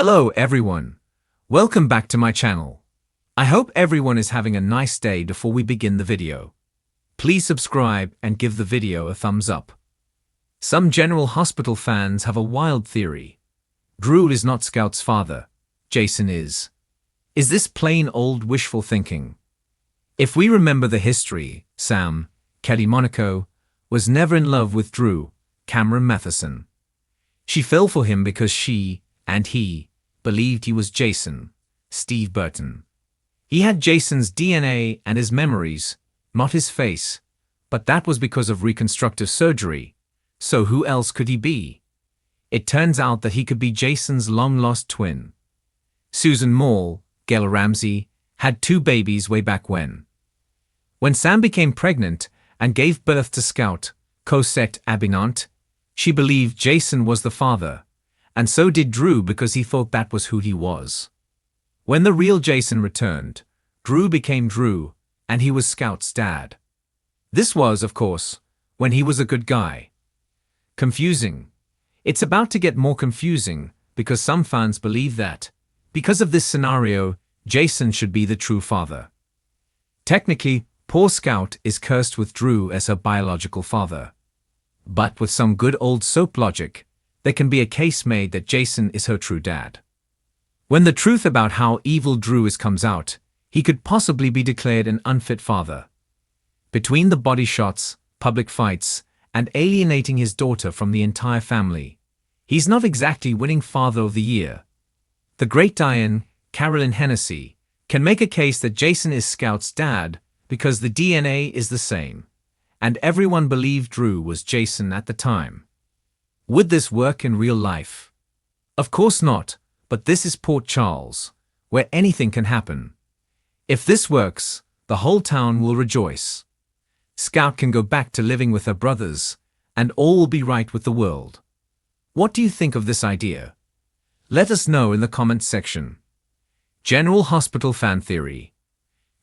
Hello everyone. Welcome back to my channel. I hope everyone is having a nice day before we begin the video. Please subscribe and give the video a thumbs up. Some General Hospital fans have a wild theory. Drew is not Scout's father. Jason is. Is this plain old wishful thinking? If we remember the history, Sam, Kelly Monaco, was never in love with Drew, Cameron Matheson. She fell for him because she, and he, believed he was Jason, Steve Burton. He had Jason's DNA and his memories, not his face, but that was because of reconstructive surgery. So who else could he be? It turns out that he could be Jason's long-lost twin. Susan Moore, Gail Ramsey, had 2 babies way back when. When Sam became pregnant and gave birth to Scout, Cosette Abinant, she believed Jason was the father, and so did Drew because he thought that was who he was. When the real Jason returned, Drew became Drew, and he was Scout's dad. This was, of course, when he was a good guy. Confusing. It's about to get more confusing because some fans believe that, because of this scenario, Jason should be the true father. Technically, poor Scout is cursed with Drew as her biological father. But with some good old soap logic, there can be a case made that Jason is her true dad. When the truth about how evil Drew is comes out, he could possibly be declared an unfit father. Between the body shots, public fights, and alienating his daughter from the entire family, he's not exactly winning Father of the Year. The great Diane, Carolyn Hennessy, can make a case that Jason is Scout's dad because the DNA is the same, and everyone believed Drew was Jason at the time. Would this work in real life? Of course not, but this is Port Charles, where anything can happen. If this works, the whole town will rejoice. Scout can go back to living with her brothers, and all will be right with the world. What do you think of this idea? Let us know in the comments section. General Hospital fan theory.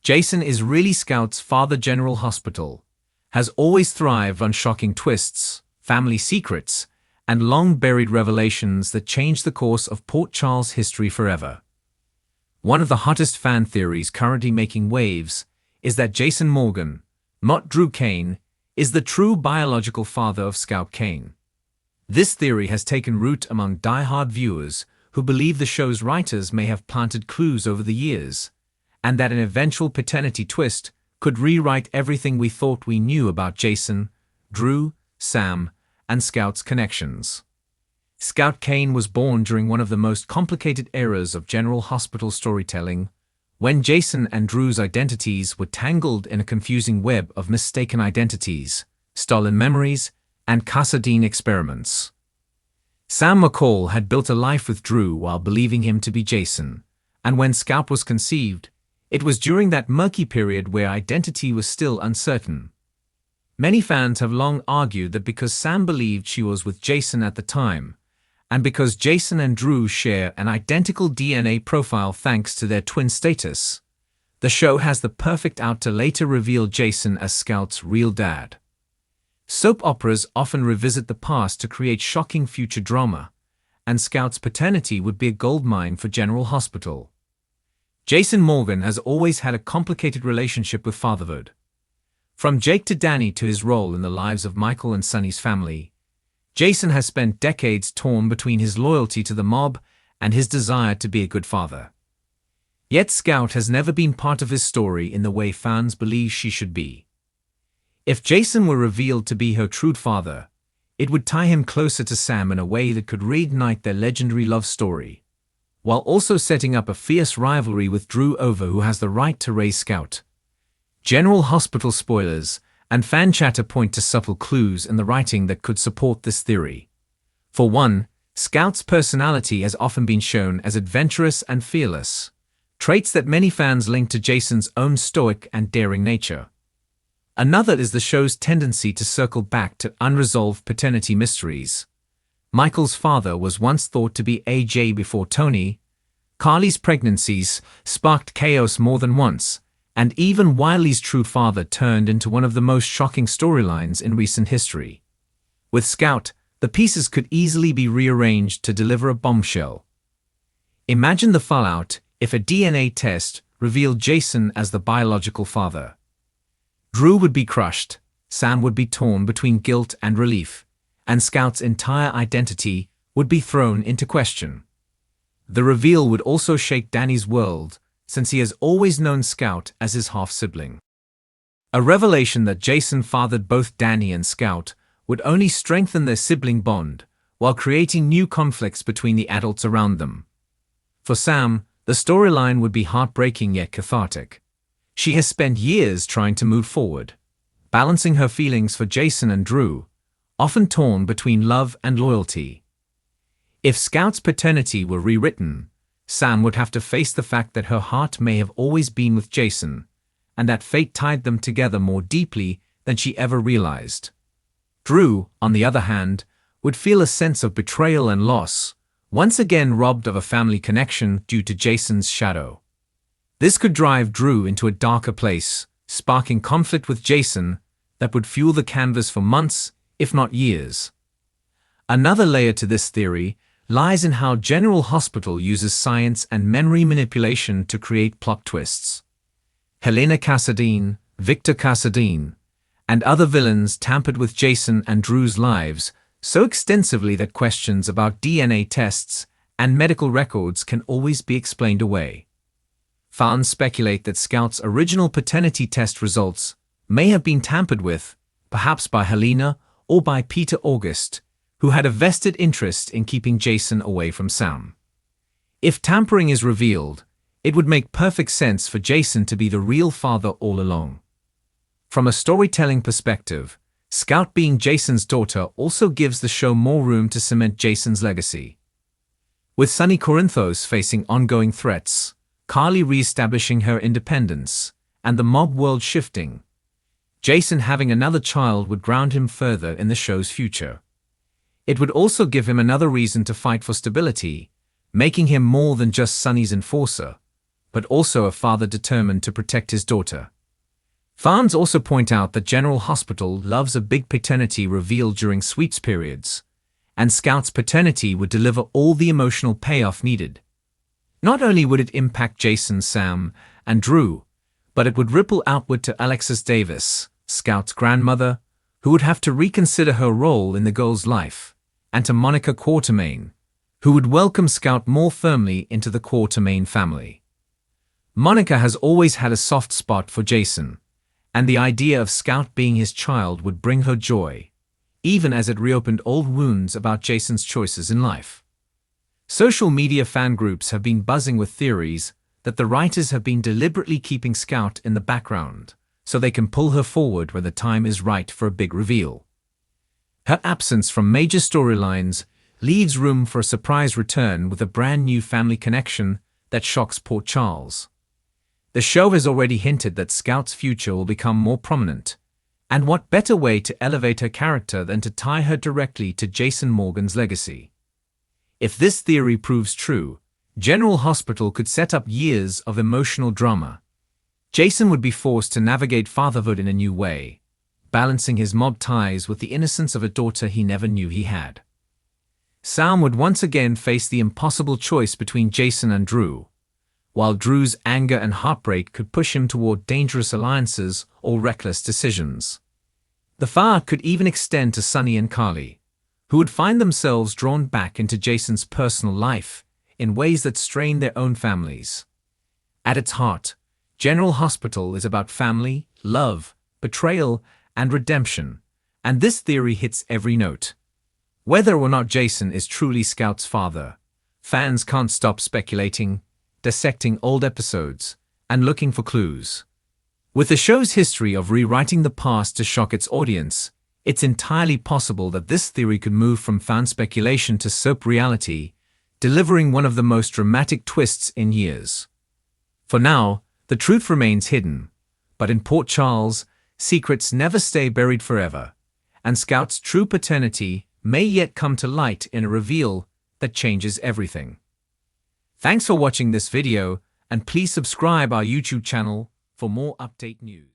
Jason is really Scout's father. General Hospital has always thrived on shocking twists, family secrets, and long-buried revelations that changed the course of Port Charles history forever. One of the hottest fan theories currently making waves is that Jason Morgan, not Drew Cain, is the true biological father of Scout Cain. This theory has taken root among die-hard viewers who believe the show's writers may have planted clues over the years, and that an eventual paternity twist could rewrite everything we thought we knew about Jason, Drew, Sam, and Scout's connections. Scout Cain was born during one of the most complicated eras of General Hospital storytelling, when Jason and Drew's identities were tangled in a confusing web of mistaken identities, stolen memories, and Cassadine experiments. Sam McCall had built a life with Drew while believing him to be Jason, and when Scout was conceived, it was during that murky period where identity was still uncertain. Many fans have long argued that because Sam believed she was with Jason at the time, and because Jason and Drew share an identical DNA profile thanks to their twin status, the show has the perfect out to later reveal Jason as Scout's real dad. Soap operas often revisit the past to create shocking future drama, and Scout's paternity would be a goldmine for General Hospital. Jason Morgan has always had a complicated relationship with fatherhood. From Jake to Danny to his role in the lives of Michael and Sonny's family, Jason has spent decades torn between his loyalty to the mob and his desire to be a good father. Yet Scout has never been part of his story in the way fans believe she should be. If Jason were revealed to be her true father, it would tie him closer to Sam in a way that could reignite their legendary love story, while also setting up a fierce rivalry with Drew over who has the right to raise Scout. General Hospital spoilers and fan chatter point to subtle clues in the writing that could support this theory. For one, Scout's personality has often been shown as adventurous and fearless, traits that many fans link to Jason's own stoic and daring nature. Another is the show's tendency to circle back to unresolved paternity mysteries. Michael's father was once thought to be AJ before Tony. Carly's pregnancies sparked chaos more than once, and even Wiley's true father turned into one of the most shocking storylines in recent history. With Scout, the pieces could easily be rearranged to deliver a bombshell. Imagine the fallout if a DNA test revealed Jason as the biological father. Drew would be crushed, Sam would be torn between guilt and relief, and Scout's entire identity would be thrown into question. The reveal would also shake Danny's world, since he has always known Scout as his half-sibling. A revelation that Jason fathered both Danny and Scout would only strengthen their sibling bond, while creating new conflicts between the adults around them. For Sam, the storyline would be heartbreaking yet cathartic. She has spent years trying to move forward, balancing her feelings for Jason and Drew, often torn between love and loyalty. If Scout's paternity were rewritten, Sam would have to face the fact that her heart may have always been with Jason, and that fate tied them together more deeply than she ever realized. Drew, on the other hand, would feel a sense of betrayal and loss, once again robbed of a family connection due to Jason's shadow. This could drive Drew into a darker place, sparking conflict with Jason that would fuel the canvas for months, if not years. Another layer to this theory lies in how General Hospital uses science and memory manipulation to create plot twists. Helena Cassadine, Victor Cassadine, and other villains tampered with Jason and Drew's lives so extensively that questions about DNA tests and medical records can always be explained away. Fans speculate that Scout's original paternity test results may have been tampered with, perhaps by Helena or by Peter August, who had a vested interest in keeping Jason away from Sam. If tampering is revealed, it would make perfect sense for Jason to be the real father all along. From a storytelling perspective, Scout being Jason's daughter also gives the show more room to cement Jason's legacy. With Sonny Corinthos facing ongoing threats, Carly re-establishing her independence, and the mob world shifting, Jason having another child would ground him further in the show's future. It would also give him another reason to fight for stability, making him more than just Sonny's enforcer, but also a father determined to protect his daughter. Fans also point out that General Hospital loves a big paternity reveal during sweeps periods, and Scout's paternity would deliver all the emotional payoff needed. Not only would it impact Jason, Sam, and Drew, but it would ripple outward to Alexis Davis, Scout's grandmother, who would have to reconsider her role in the girl's life, and to Monica Quartermaine, who would welcome Scout more firmly into the Quartermaine family. Monica has always had a soft spot for Jason, and the idea of Scout being his child would bring her joy, even as it reopened old wounds about Jason's choices in life. Social media fan groups have been buzzing with theories that the writers have been deliberately keeping Scout in the background, so they can pull her forward when the time is right for a big reveal. Her absence from major storylines leaves room for a surprise return with a brand new family connection that shocks Port Charles. The show has already hinted that Scout's future will become more prominent, and what better way to elevate her character than to tie her directly to Jason Morgan's legacy? If this theory proves true, General Hospital could set up years of emotional drama. Jason would be forced to navigate fatherhood in a new way, balancing his mob ties with the innocence of a daughter he never knew he had. Sam would once again face the impossible choice between Jason and Drew, while Drew's anger and heartbreak could push him toward dangerous alliances or reckless decisions. The fire could even extend to Sonny and Carly, who would find themselves drawn back into Jason's personal life in ways that strain their own families. At its heart, General Hospital is about family, love, betrayal, and redemption, and this theory hits every note. Whether or not Jason is truly Scout's father, fans can't stop speculating, dissecting old episodes, and looking for clues. With the show's history of rewriting the past to shock its audience, it's entirely possible that this theory could move from fan speculation to soap reality, delivering one of the most dramatic twists in years. For now, the truth remains hidden, but in Port Charles, secrets never stay buried forever, and Scout's true paternity may yet come to light in a reveal that changes everything. Thanks for watching this video, and please subscribe our YouTube channel for more update news.